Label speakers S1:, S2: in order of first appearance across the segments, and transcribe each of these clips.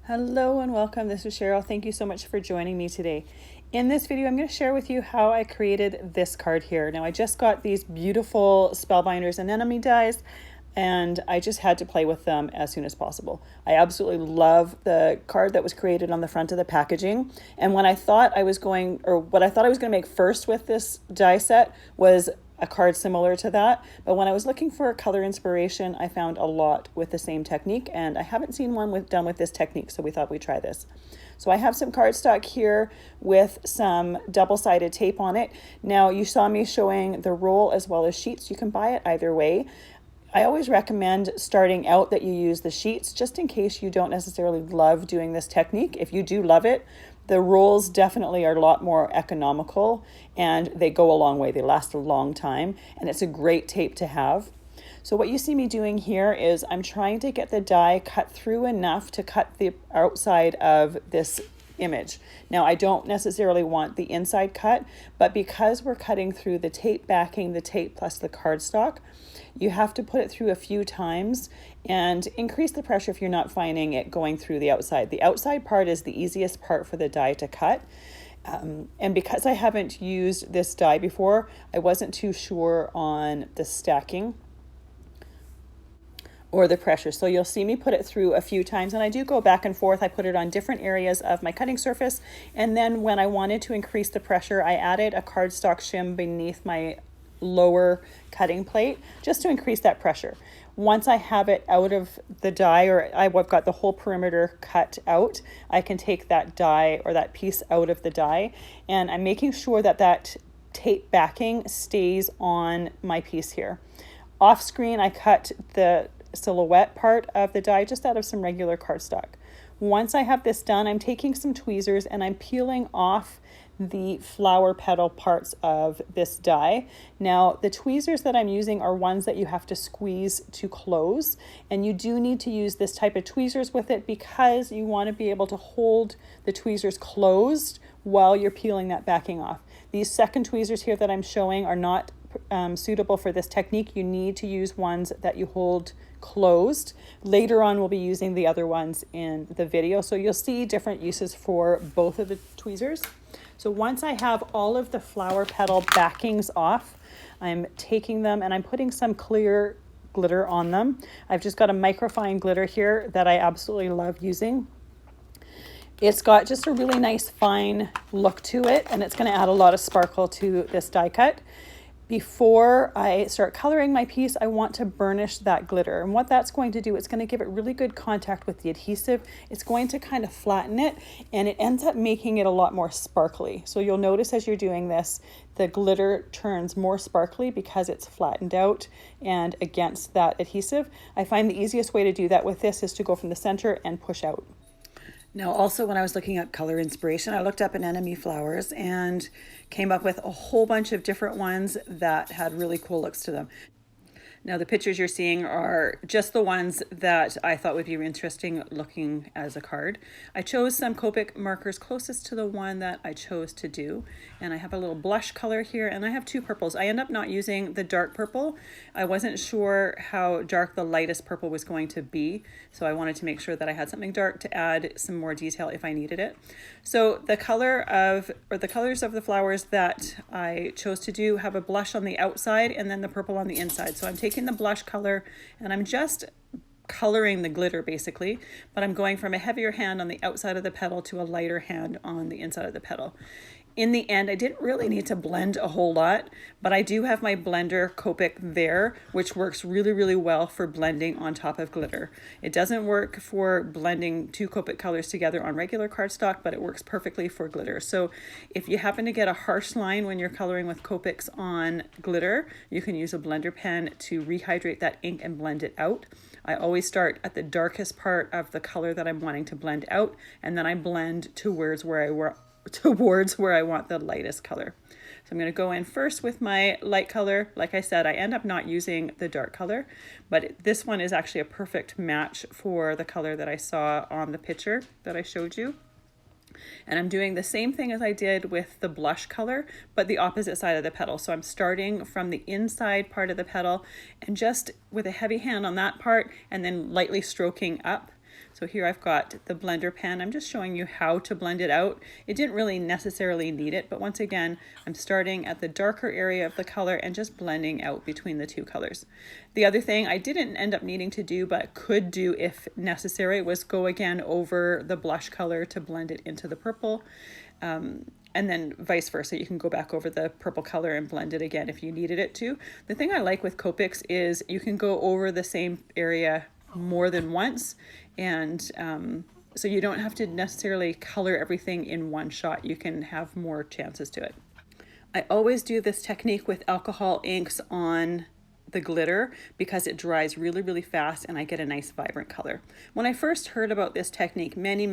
S1: Hello and welcome. This is Cheryl. Thank you so much for joining me today. In this video, I'm going to share with you how I created this card here. Now, I just got these beautiful spellbinders and anemone dies, and I just had to play with them as soon as possible. I absolutely love the card that was created on the front of the packaging. And when I thought I was going, or what I thought I was going to make first with this die set was a card similar to that, but when I was looking for color inspiration, I found a lot with the same technique, and I haven't seen one done with this technique, so we thought we'd try this. So I have some cardstock here with some double-sided tape on it. Now, you saw me showing the roll as well as sheets. You can buy it either way. I always recommend starting out that you use the sheets just in case you don't necessarily love doing this technique. If you do love it, the rolls definitely are a lot more economical and they go a long way. They last a long time and it's a great tape to have. So what you see me doing here is I'm trying to get the die cut through enough to cut the outside of this image. Now, I don't necessarily want the inside cut, but because we're cutting through the tape backing, the tape plus the cardstock, you have to put it through a few times and increase the pressure if you're not finding it going through the outside. The outside part is the easiest part for the die to cut. And because I haven't used this die before, I wasn't too sure on the stacking or the pressure. So you'll see me put it through a few times, and I do go back and forth. I put it on different areas of my cutting surface. And then when I wanted to increase the pressure, I added a cardstock shim beneath my lower cutting plate just to increase that pressure. Once I have it out of the die, or I've got the whole perimeter cut out, I can take that die or that piece out of the die, and I'm making sure that that tape backing stays on my piece here. Off screen, I cut the silhouette part of the die just out of some regular cardstock. Once I have this done, I'm taking some tweezers and I'm peeling off the flower petal parts of this die. Now, the tweezers that I'm using are ones that you have to squeeze to close, and you do need to use this type of tweezers with it because you want to be able to hold the tweezers closed while you're peeling that backing off. These second tweezers here that I'm showing are not suitable for this technique. You need to use ones that you hold closed. Later on, we'll be using the other ones in the video, so you'll see different uses for both of the tweezers. So once I have all of the flower petal backings off, I'm taking them and I'm putting some clear glitter on them. I've just got a microfine glitter here that I absolutely love using. It's got just a really nice fine look to it, and it's going to add a lot of sparkle to this die cut. Before I start coloring my piece, I want to burnish that glitter. And what that's going to do, it's going to give it really good contact with the adhesive. It's going to kind of flatten it, and it ends up making it a lot more sparkly. So you'll notice as you're doing this, the glitter turns more sparkly because it's flattened out and against that adhesive. I find the easiest way to do that with this is to go from the center and push out. Now, also, when I was looking at color inspiration, I looked up anemone flowers and came up with a whole bunch of different ones that had really cool looks to them. Now, the pictures you're seeing are just the ones that I thought would be interesting looking as a card. I chose some Copic markers closest to the one that I chose to do. And I have a little blush color here, and I have two purples. I end up not using the dark purple. I wasn't sure how dark the lightest purple was going to be, so I wanted to make sure that I had something dark to add some more detail if I needed it. So the colors of the flowers that I chose to do have a blush on the outside and then the purple on the inside. So I'm taking the blush color and I'm just coloring the glitter basically, but I'm going from a heavier hand on the outside of the petal to a lighter hand on the inside of the petal. In the end, I didn't really need to blend a whole lot, but I do have my blender Copic there, which works really, really well for blending on top of glitter. It doesn't work for blending two Copic colors together on regular cardstock, but it works perfectly for glitter. So if you happen to get a harsh line when you're coloring with Copics on glitter, you can use a blender pen to rehydrate that ink and blend it out. I always start at the darkest part of the color that I'm wanting to blend out, and then I blend towards where I want the lightest color. So I'm going to go in first with my light color. Like I said, I end up not using the dark color, but this one is actually a perfect match for the color that I saw on the picture that I showed you. And I'm doing the same thing as I did with the blush color, but the opposite side of the petal. So I'm starting from the inside part of the petal and just with a heavy hand on that part and then lightly stroking up. So here I've got the blender pen. I'm just showing you how to blend it out. It didn't really necessarily need it, but once again, I'm starting at the darker area of the color and just blending out between the two colors. The other thing I didn't end up needing to do, but could do if necessary, was go again over the blush color to blend it into the purple. And then vice versa, you can go back over the purple color and blend it again if you needed it to. The thing I like with Copics is you can go over the same area more than once, and so you don't have to necessarily color everything in one shot. You can have more chances to it. I always do this technique with alcohol inks on the glitter because it dries really, really fast and I get a nice vibrant color. When I first heard about this technique many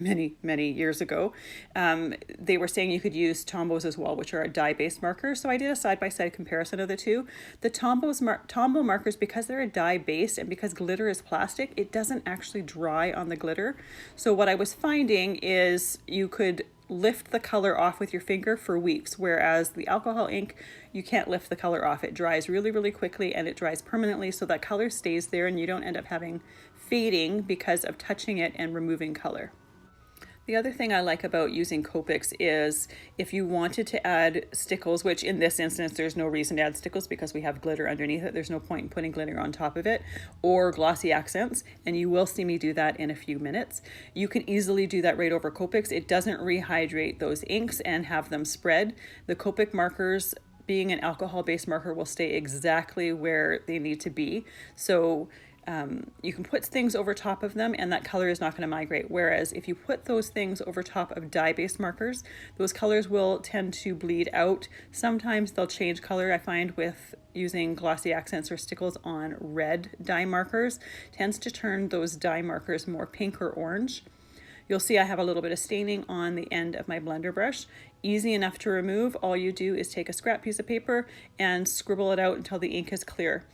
S1: years ago, they were saying you could use Tombows as well, which are a dye-based marker. So I did a side-by-side comparison of the two. The Tombow markers, because they're a dye-based and because glitter is plastic, it doesn't actually dry on the glitter. So what I was finding is you could lift the color off with your finger for weeks, whereas the alcohol ink, you can't lift the color off. It dries really, really quickly and it dries permanently, so that color stays there and you don't end up having fading because of touching it and removing color. The other thing I like about using Copics is if you wanted to add stickles, which in this instance there's no reason to add stickles because we have glitter underneath it, there's no point in putting glitter on top of it, or glossy accents, and you will see me do that in a few minutes. You can easily do that right over Copics. It doesn't rehydrate those inks and have them spread. The Copic markers, being an alcohol-based marker, will stay exactly where they need to be. So you can put things over top of them and that color is not going to migrate. Whereas if you put those things over top of dye-based markers, those colors will tend to bleed out. Sometimes they'll change color. I find with using glossy accents or stickles on red dye markers, tends to turn those dye markers more pink or orange. You'll see I have a little bit of staining on the end of my blender brush. Easy enough to remove. All you do is take a scrap piece of paper and scribble it out until the ink is clear.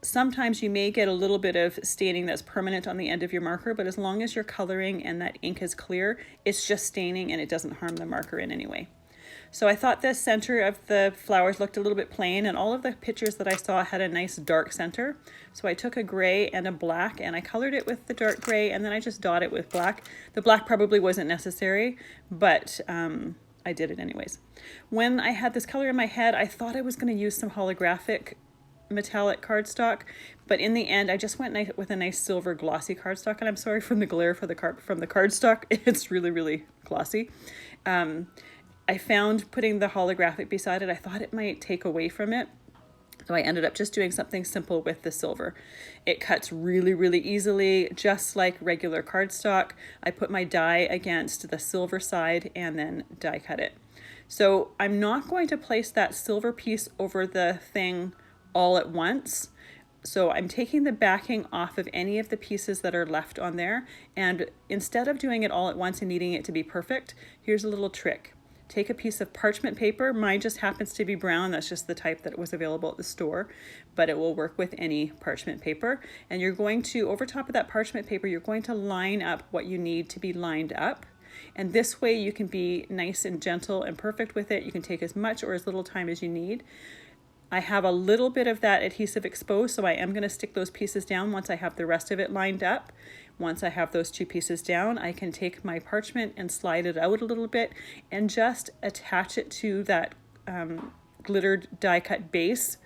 S1: Sometimes you may get a little bit of staining that's permanent on the end of your marker, but as long as you're coloring and that ink is clear, it's just staining and it doesn't harm the marker in any way. So I thought the center of the flowers looked a little bit plain, and all of the pictures that I saw had a nice dark center. So I took a gray and a black and I colored it with the dark gray, and then I just dotted it with black. The black probably wasn't necessary, but I did it anyways. When I had this color in my head, I thought I was going to use some holographic metallic cardstock, but in the end I just went with a nice silver glossy cardstock, and I'm sorry from the glare from the cardstock. It's really, really glossy. I found putting the holographic beside it, I thought it might take away from it. So I ended up just doing something simple with the silver. It cuts really, really easily, just like regular cardstock. I put my die against the silver side and then die cut it. So I'm not going to place that silver piece over the thing all at once. So I'm taking the backing off of any of the pieces that are left on there. And instead of doing it all at once and needing it to be perfect, here's a little trick. Take a piece of parchment paper. Mine just happens to be brown. That's just the type that was available at the store, but it will work with any parchment paper. And you're going to, over top of that parchment paper, you're going to line up what you need to be lined up. And this way you can be nice and gentle and perfect with it. You can take as much or as little time as you need. I have a little bit of that adhesive exposed, so I am going to stick those pieces down once I have the rest of it lined up. Once I have those two pieces down, I can take my parchment and slide it out a little bit and just attach it to that glittered die cut base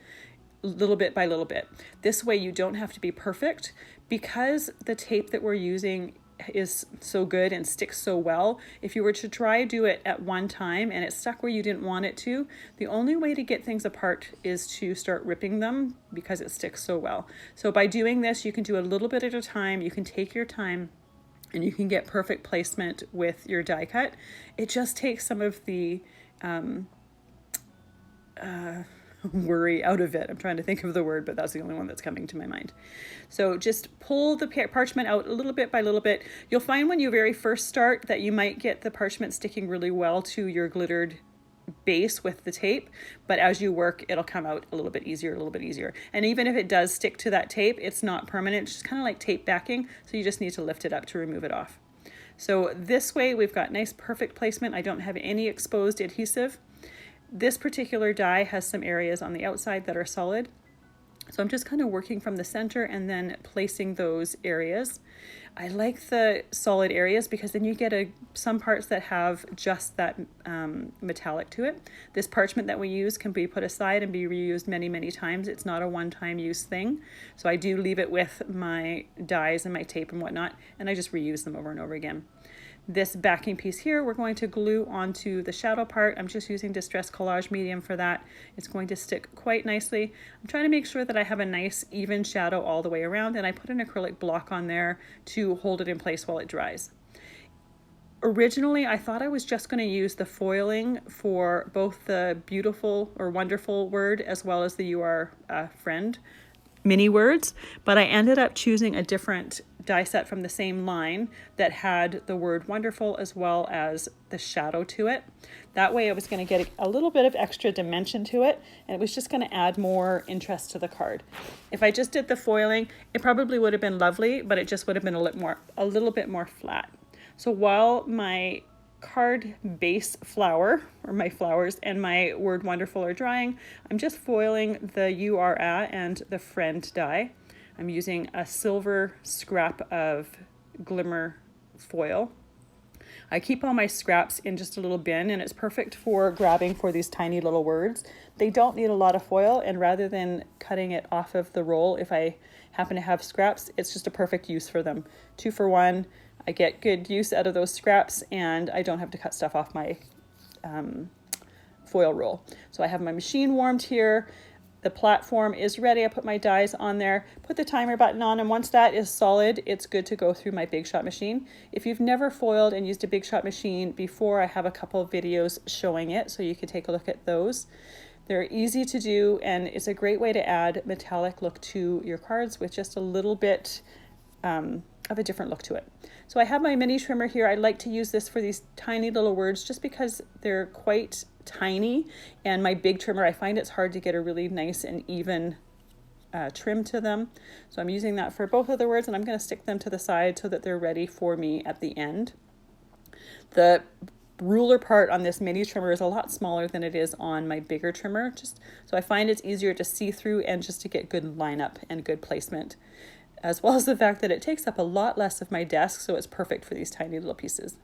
S1: little bit by little bit. This way you don't have to be perfect, because the tape that we're using is so good and sticks so well. If you were to try do it at one time and it stuck where you didn't want it to, the only way to get things apart is to start ripping them because it sticks so well. So by doing this, you can do a little bit at a time, you can take your time, and you can get perfect placement with your die cut. It just takes some of the worry out of it. I'm trying to think of the word, but that's the only one that's coming to my mind. So just pull the parchment out a little bit by little bit. You'll find when you very first start that you might get the parchment sticking really well to your glittered base with the tape, but as you work, it'll come out a little bit easier, And even if it does stick to that tape, it's not permanent. It's just kind of like tape backing, so you just need to lift it up to remove it off. So this way we've got nice perfect placement. I don't have any exposed adhesive. This particular die has some areas on the outside that are solid. So I'm just kind of working from the center and then placing those areas. I like the solid areas because then you get some parts that have just that metallic to it. This parchment that we use can be put aside and be reused many, many times. It's not a one-time use thing. So I do leave it with my dies and my tape and whatnot, and I just reuse them over and over again. This backing piece here, we're going to glue onto the shadow part. I'm just using Distress Collage medium for that. It's going to stick quite nicely. I'm trying to make sure that I have a nice even shadow all the way around, and I put an acrylic block on there to hold it in place while it dries. Originally, I thought I was just going to use the foiling for both the beautiful or wonderful word as well as the you are friend mini words, but I ended up choosing a different die set from the same line that had the word wonderful as well as the shadow to it. That way I was going to get a little bit of extra dimension to it, and it was just going to add more interest to the card. If I just did the foiling, it probably would have been lovely, but it just would have been a little bit more flat. So while my card base flower, or my flowers, and my word wonderful are drying, I'm just foiling the you are a and the friend die. I'm using a silver scrap of Glimmer foil. I keep all my scraps in just a little bin, and it's perfect for grabbing for these tiny little words. They don't need a lot of foil, and rather than cutting it off of the roll, if I happen to have scraps, it's just a perfect use for them. 2 for 1. I get good use out of those scraps, and I don't have to cut stuff off my foil roll. So I have my machine warmed here. The platform is ready. I put my dies on there, put the timer button on, and once that is solid, it's good to go through my Big Shot machine. If you've never foiled and used a Big Shot machine before, I have a couple of videos showing it, so you can take a look at those. They're easy to do, and it's a great way to add metallic look to your cards with just a little bit of a different look to it. So I have my mini trimmer here. I like to use this for these tiny little words just because they're quite tiny, and my big trimmer, I find it's hard to get a really nice and even trim to them. So I'm using that for both of the words, and I'm going to stick them to the side so that they're ready for me at the end. The ruler part on this mini trimmer is a lot smaller than it is on my bigger trimmer, just so I find it's easier to see through and just to get good lineup and good placement, as well as the fact that it takes up a lot less of my desk, so it's perfect for these tiny little pieces.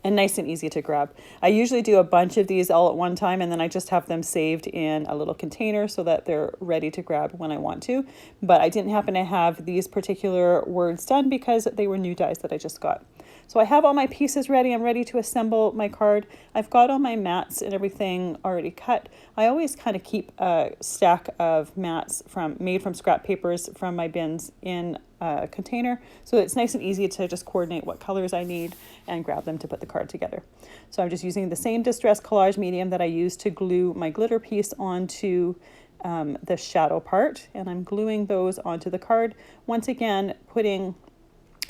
S1: And nice and easy to grab. I usually do a bunch of these all at one time, and then I just have them saved in a little container so that they're ready to grab when I want to. But I didn't happen to have these particular words done because they were new dies that I just got. So I have all my pieces ready. I'm ready to assemble my card. I've got all my mats and everything already cut. I always kind of keep a stack of mats made from scrap papers from my bins in a container, so it's nice and easy to just coordinate what colors I need and grab them to put the card together. So I'm just using the same Distress Collage medium that I used to glue my glitter piece onto the shadow part, and I'm gluing those onto the card. Once again, putting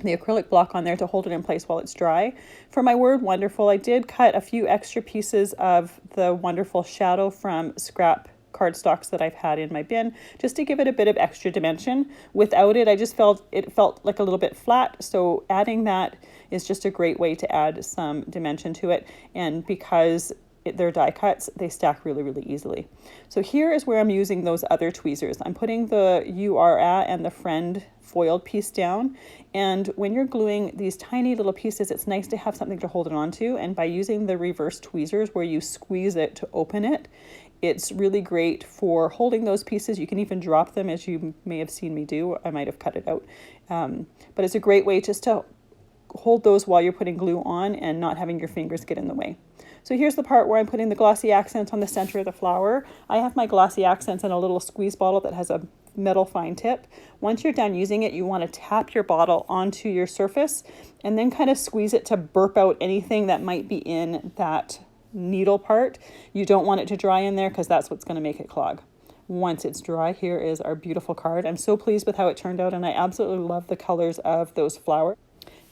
S1: the acrylic block on there to hold it in place while it's dry. For my word wonderful, I did cut a few extra pieces of the wonderful shadow from scrap cardstocks that I've had in my bin, just to give it a bit of extra dimension. Without it, I just felt like a little bit flat, so adding that is just a great way to add some dimension to it. And because they're die cuts, they stack really, really easily. So here is where I'm using those other tweezers. I'm putting the you are a and the friend foiled piece down, and when you're gluing these tiny little pieces, it's nice to have something to hold it onto, and by using the reverse tweezers where you squeeze it to open it, it's really great for holding those pieces. You can even drop them, as you may have seen me do. I might have cut it out, but it's a great way just to hold those while you're putting glue on and not having your fingers get in the way. So here's the part where I'm putting the glossy accents on the center of the flower. I have my glossy accents in a little squeeze bottle that has a metal fine tip. Once you're done using it, you want to tap your bottle onto your surface and then kind of squeeze it to burp out anything that might be in that needle part. You don't want it to dry in there because that's what's going to make it clog. Once it's dry, here is our beautiful card. I'm so pleased with how it turned out, and I absolutely love the colors of those flowers.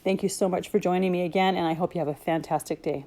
S1: Thank you so much for joining me again, and I hope you have a fantastic day.